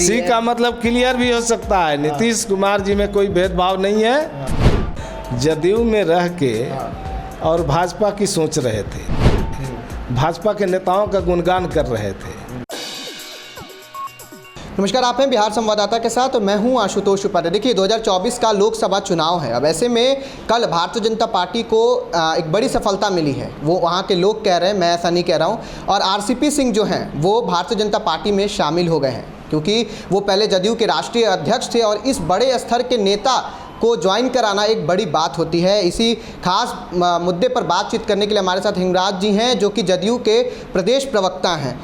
सी का मतलब क्लियर भी हो सकता है। नीतीश कुमार जी में कोई भेदभाव नहीं है। जदयू में रह के और भाजपा की सोच रहे थे, भाजपा के नेताओं का गुणगान कर रहे थे। नमस्कार, आप हैं बिहार संवाददाता के साथ और मैं हूं आशुतोष उपाध्याय। देखिए 2024 का लोकसभा चुनाव है। अब ऐसे में कल भारतीय जनता पार्टी को एक बड़ी सफलता मिली है, वो वहां के लोग कह रहे हैं, मैं ऐसा नहीं कह रहा हूं। और आरसीपी सिंह जो हैं वो भारतीय जनता पार्टी में शामिल हो गए हैं, क्योंकि वो पहले जदयू के राष्ट्रीय अध्यक्ष थे और इस बड़े स्तर के नेता को ज्वाइन कराना एक बड़ी बात होती है। इसी खास मुद्दे पर बातचीत करने के लिए हमारे साथ हिंगराज जी हैं, जो कि जदयू के प्रदेश प्रवक्ता हैं।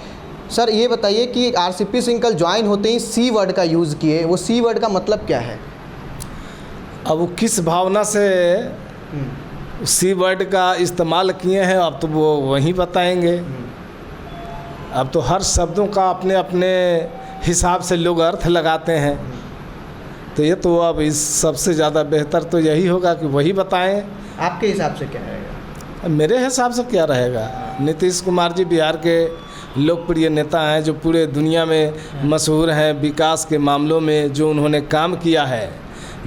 सर, ये बताइए कि आरसीपी सिंह कल ज्वाइन होते ही सी वर्ड का यूज़ किए, वो सी वर्ड का मतलब क्या है? अब वो किस भावना से सी वर्ड का इस्तेमाल किए हैं अब तो वो वही बताएंगे। अब तो हर शब्दों का अपने अपने हिसाब से लोग अर्थ लगाते हैं, तो ये तो अब इस सबसे ज़्यादा बेहतर तो यही होगा कि वही बताएं। आपके हिसाब से क्या रहेगा? मेरे हिसाब से क्या रहेगा, नीतीश कुमार जी बिहार के लोकप्रिय नेता हैं, जो पूरे दुनिया में मशहूर हैं। विकास के मामलों में जो उन्होंने काम किया है,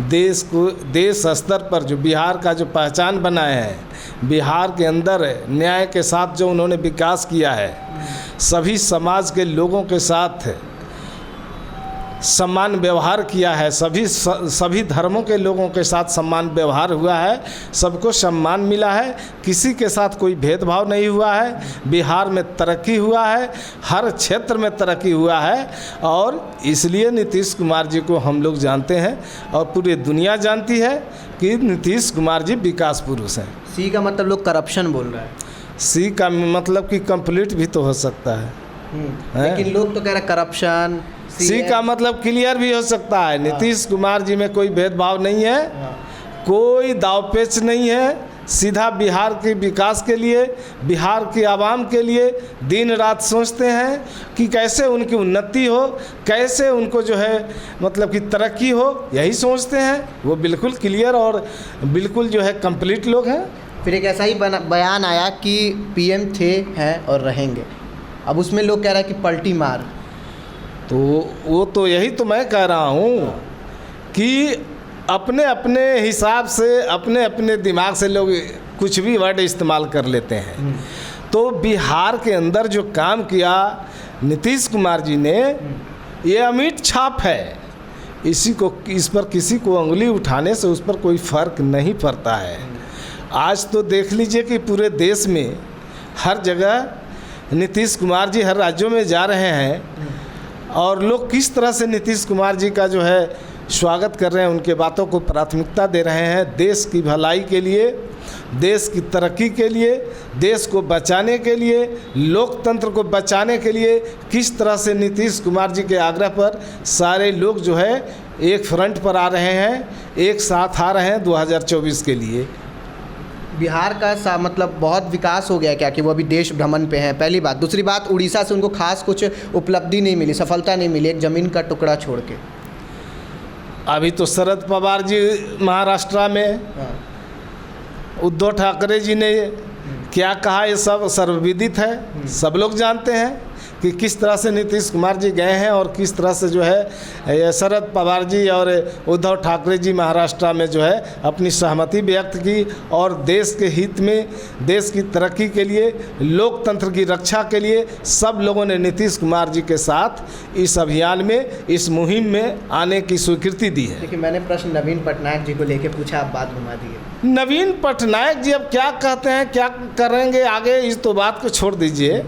देश स्तर पर जो बिहार का जो पहचान बनाए हैं, बिहार के अंदर न्याय के साथ जो उन्होंने विकास किया है, सभी समाज के लोगों के साथ सम्मान व्यवहार किया है, सभी धर्मों के लोगों के साथ सम्मान व्यवहार हुआ है, सबको सम्मान मिला है, किसी के साथ कोई भेदभाव नहीं हुआ है। बिहार में तरक्की हुआ है, हर क्षेत्र में तरक्की हुआ है, और इसलिए नीतीश कुमार जी को हम लोग जानते हैं और पूरी दुनिया जानती है कि नीतीश कुमार जी विकास पुरुष हैं। सी का मतलब लोग करप्शन बोल रहा है। सी का मतलब कि कंप्लीट भी तो हो सकता है, लेकिन लोग तो कह रहे करप्शन। सी का मतलब क्लियर भी हो सकता है। नीतीश कुमार जी में कोई भेदभाव नहीं है, कोई दावपेच नहीं है। सीधा बिहार के विकास के लिए, बिहार की आवाम के लिए दिन रात सोचते हैं कि कैसे उनकी उन्नति हो, कैसे उनको जो है मतलब कि तरक्की हो, यही सोचते हैं। वो बिल्कुल क्लियर और बिल्कुल जो है कंप्लीट लोग हैं। फिर एक ऐसा ही बयान आया कि पीएम थे, हैं और रहेंगे। अब उसमें लोग कह रहे हैं कि पलटी मार। तो वो तो यही तो मैं कह रहा हूँ कि अपने अपने हिसाब से, अपने अपने दिमाग से लोग कुछ भी वर्ड इस्तेमाल कर लेते हैं। तो बिहार के अंदर जो काम किया नीतीश कुमार जी ने, ये अमिट छाप है। इस पर किसी को उंगली उठाने से उस पर कोई फ़र्क नहीं पड़ता है। आज तो देख लीजिए कि पूरे देश में हर जगह नीतीश कुमार जी हर राज्यों में जा रहे हैं और लोग किस तरह से नीतीश कुमार जी का जो है स्वागत कर रहे हैं, उनके बातों को प्राथमिकता दे रहे हैं। देश की भलाई के लिए, देश की तरक्की के लिए, देश को बचाने के लिए, लोकतंत्र को बचाने के लिए किस तरह से नीतीश कुमार जी के आग्रह पर सारे लोग जो है एक फ्रंट पर आ रहे हैं, एक साथ आ रहे हैं 2024 के लिए। बिहार का मतलब बहुत विकास हो गया क्या कि वो अभी देश भ्रमण पे हैं? पहली बात। दूसरी बात, उड़ीसा से उनको खास कुछ उपलब्धि नहीं मिली, सफलता नहीं मिली, एक ज़मीन का टुकड़ा छोड़ के। अभी तो शरद पवार जी महाराष्ट्र में, उद्धव ठाकरे जी ने क्या कहा ये सब सर्वविदित है, सब लोग जानते हैं कि किस तरह से नीतीश कुमार जी गए हैं और किस तरह से जो है शरद पवार जी और उद्धव ठाकरे जी महाराष्ट्र में जो है अपनी सहमति व्यक्त की और देश के हित में, देश की तरक्की के लिए, लोकतंत्र की रक्षा के लिए सब लोगों ने नीतीश कुमार जी के साथ इस अभियान में, इस मुहिम में आने की स्वीकृति दी है। देखिए, मैंने प्रश्न नवीन पटनायक जी को लेके पूछा, आप बात घुमा दिए। नवीन पटनायक जी अब क्या कहते हैं, क्या करेंगे आगे, इस तो बात को छोड़ दीजिए।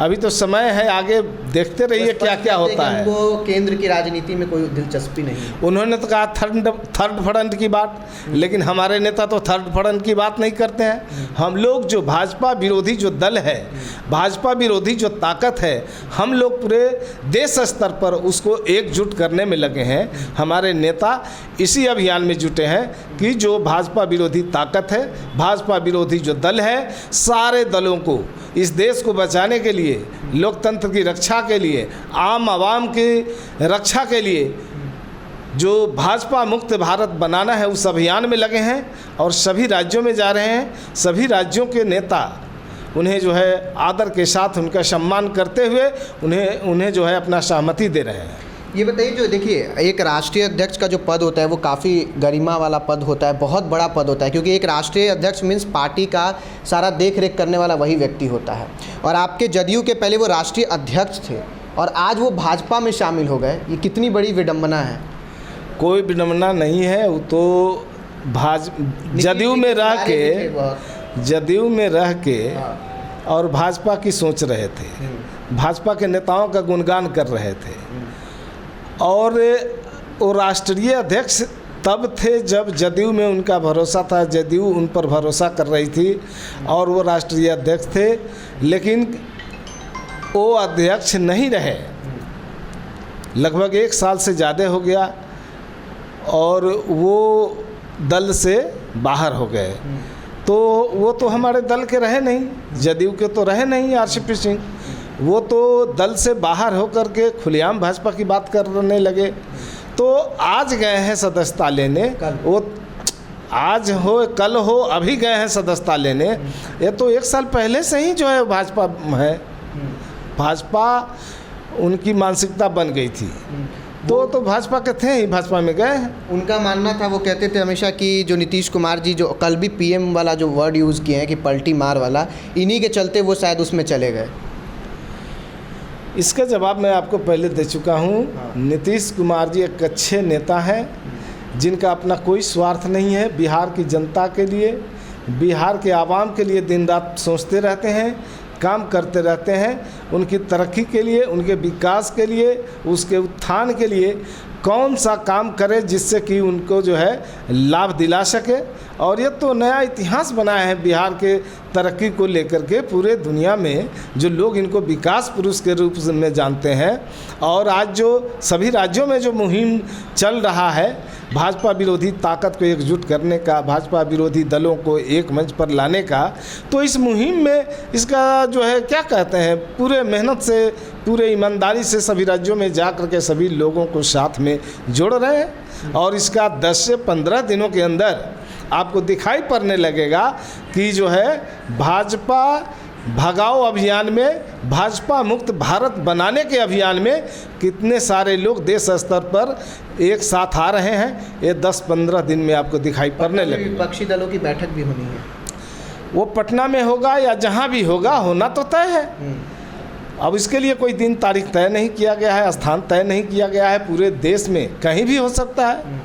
अभी तो समय है, आगे देखते रहिए क्या क्या होता है। उनको केंद्र की राजनीति में कोई दिलचस्पी नहीं। उन्होंने तो कहा थर्ड फ्रंट की बात, लेकिन हमारे नेता तो थर्ड फ्रंट की बात नहीं करते हैं। हम लोग जो भाजपा विरोधी जो दल है, भाजपा विरोधी जो ताकत है, हम लोग पूरे देश स्तर पर उसको एकजुट करने में लगे हैं। हमारे नेता इसी अभियान में जुटे हैं कि जो भाजपा विरोधी ताकत है, भाजपा विरोधी जो दल है, सारे दलों को इस देश को बचाने के लिए, लोकतंत्र की रक्षा के लिए, आम आवाम की रक्षा के लिए जो भाजपा मुक्त भारत बनाना है, उस अभियान में लगे हैं और सभी राज्यों में जा रहे हैं। सभी राज्यों के नेता उन्हें जो है आदर के साथ उनका सम्मान करते हुए उन्हें जो है अपना सहमति दे रहे हैं। ये बताइए, जो देखिए एक राष्ट्रीय अध्यक्ष का जो पद होता है वो काफ़ी गरिमा वाला पद होता है, बहुत बड़ा पद होता है, क्योंकि एक राष्ट्रीय अध्यक्ष मीन्स पार्टी का सारा देख रेख करने वाला वही व्यक्ति होता है। और आपके जदयू के पहले वो राष्ट्रीय अध्यक्ष थे और आज वो भाजपा में शामिल हो गए, ये कितनी बड़ी विडंबना है? कोई विडंबना नहीं है, वो तो जदयू में रह के और भाजपा की सोच रहे थे, भाजपा के नेताओं का गुणगान कर रहे थे। और वो राष्ट्रीय अध्यक्ष तब थे जब जदयू में उनका भरोसा था, जदयू उन पर भरोसा कर रही थी और वो राष्ट्रीय अध्यक्ष थे, लेकिन वो अध्यक्ष नहीं रहे। लगभग 1 साल से ज़्यादा हो गया और वो दल से बाहर हो गए। तो वो तो हमारे दल के रहे नहीं, जदयू के तो रहे नहीं आरसीपी सिंह, वो तो दल से बाहर होकर के खुलेआम भाजपा की बात करने लगे। तो आज गए हैं सदस्यता लेने, वो आज हो कल हो अभी गए हैं सदस्यता लेने। ये तो 1 साल पहले से ही जो है भाजपा है, भाजपा उनकी मानसिकता बन गई थी। तो भाजपा के थे ही, भाजपा में गए हैं। उनका मानना था, वो कहते थे हमेशा कि जो नीतीश कुमार जी जो कल भी पीएम वाला जो वर्ड यूज़ किए हैं कि पलटी मार वाला, इन्हीं के चलते वो शायद उसमें चले गए। इसका जवाब मैं आपको पहले दे चुका हूँ। नीतीश कुमार जी एक अच्छे नेता हैं जिनका अपना कोई स्वार्थ नहीं है। बिहार की जनता के लिए, बिहार के आवाम के लिए दिन रात सोचते रहते हैं, काम करते रहते हैं। उनकी तरक्की के लिए, उनके विकास के लिए, उसके उत्थान के लिए कौन सा काम करे जिससे कि उनको जो है लाभ दिला सके। और ये तो नया इतिहास बनाया है बिहार के तरक्की को लेकर के। पूरे दुनिया में जो लोग इनको विकास पुरुष के रूप में जानते हैं, और आज जो सभी राज्यों में जो मुहिम चल रहा है भाजपा विरोधी ताकत को एकजुट करने का, भाजपा विरोधी दलों को एक मंच पर लाने का, तो इस मुहिम में इसका जो है क्या कहते हैं, पूरे मेहनत से, पूरे ईमानदारी से सभी राज्यों में जा कर के सभी लोगों को साथ में जोड़ रहे हैं। और इसका 10 से 15 दिनों के अंदर आपको दिखाई पड़ने लगेगा कि जो है भाजपा भगाओ अभियान में, भाजपा मुक्त भारत बनाने के अभियान में कितने सारे लोग देश स्तर पर एक साथ आ रहे हैं। ये 10-15 दिन में आपको दिखाई पड़ने लगेगा। विपक्षी दलों की बैठक भी होनी है, वो पटना में होगा या जहां भी होगा, होना तो तय है। अब इसके लिए कोई दिन तारीख तय नहीं किया गया है, स्थान तय नहीं किया गया है। पूरे देश में कहीं भी हो सकता है।